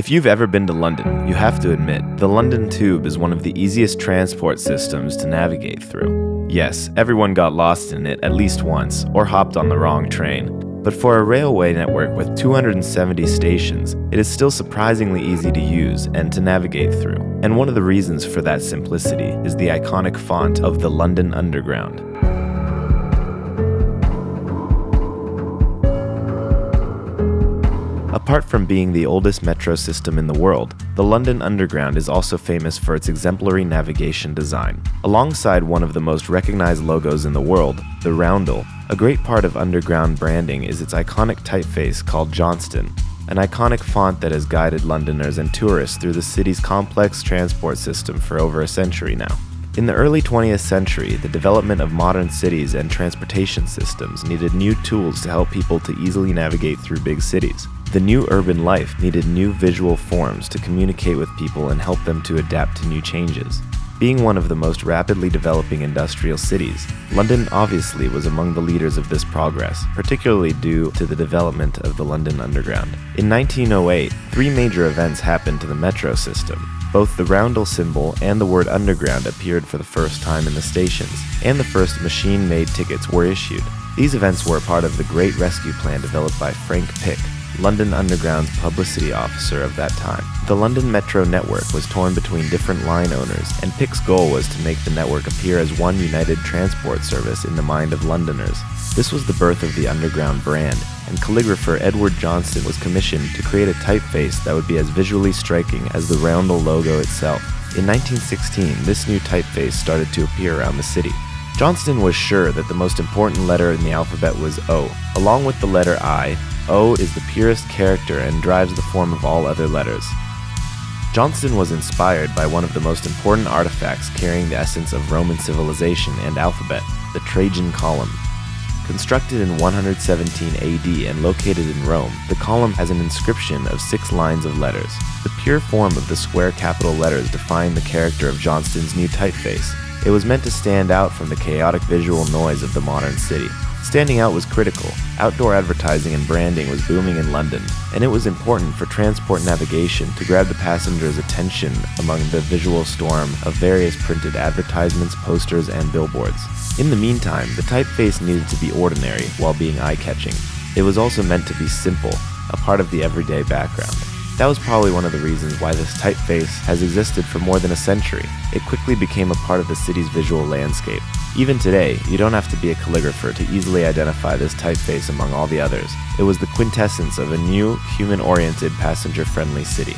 If you've ever been to London, you have to admit, the London Tube is one of the easiest transport systems to navigate through. Yes, everyone got lost in it at least once, or hopped on the wrong train. But for a railway network with 270 stations, it is still surprisingly easy to use and to navigate through. And one of the reasons for that simplicity is the iconic font of the London Underground. Apart from being the oldest metro system in the world, the London Underground is also famous for its exemplary navigation design. Alongside one of the most recognized logos in the world, the roundel, a great part of underground branding is its iconic typeface called Johnston, an iconic font that has guided Londoners and tourists through the city's complex transport system for over a century now. In the early 20th century, the development of modern cities and transportation systems needed new tools to help people to easily navigate through big cities. The new urban life needed new visual forms to communicate with people and help them to adapt to new changes. Being one of the most rapidly developing industrial cities, London obviously was among the leaders of this progress, particularly due to the development of the London Underground. In 1908, three major events happened to the metro system. Both the roundel symbol and the word underground appeared for the first time in the stations, and the first machine-made tickets were issued. These events were a part of the Great Rescue Plan developed by Frank Pick, London Underground's publicity officer of that time. The London Metro network was torn between different line owners, and Pick's goal was to make the network appear as one united transport service in the mind of Londoners. This was the birth of the Underground brand, and calligrapher Edward Johnston was commissioned to create a typeface that would be as visually striking as the roundel logo itself. In 1916, this new typeface started to appear around the city. Johnston was sure that the most important letter in the alphabet was O. Along with the letter I, O is the purest character and drives the form of all other letters. Johnston was inspired by one of the most important artifacts carrying the essence of Roman civilization and alphabet, the Trajan column. Constructed in 117 AD and located in Rome, the column has an inscription of 6 lines of letters. The pure form of the square capital letters defined the character of Johnston's new typeface. It was meant to stand out from the chaotic visual noise of the modern city. Standing out was critical. Outdoor advertising and branding was booming in London, and it was important for transport navigation to grab the passengers' attention among the visual storm of various printed advertisements, posters, and billboards. In the meantime, the typeface needed to be ordinary while being eye-catching. It was also meant to be simple, a part of the everyday background. That was probably one of the reasons why this typeface has existed for more than a century. It quickly became a part of the city's visual landscape. Even today, you don't have to be a calligrapher to easily identify this typeface among all the others. It was the quintessence of a new, human-oriented, passenger-friendly city.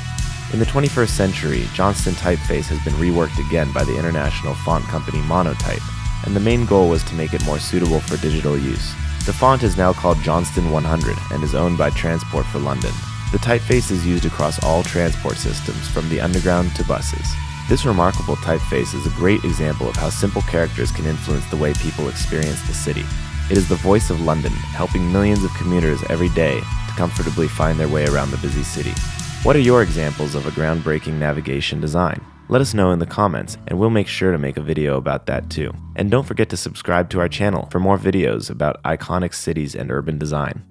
In the 21st century, Johnston typeface has been reworked again by the international font company Monotype, and the main goal was to make it more suitable for digital use. The font is now called Johnston 100 and is owned by Transport for London. The typeface is used across all transport systems, from the underground to buses. This remarkable typeface is a great example of how simple characters can influence the way people experience the city. It is the voice of London, helping millions of commuters every day to comfortably find their way around the busy city. What are your examples of a groundbreaking navigation design? Let us know in the comments, and we'll make sure to make a video about that too. And don't forget to subscribe to our channel for more videos about iconic cities and urban design.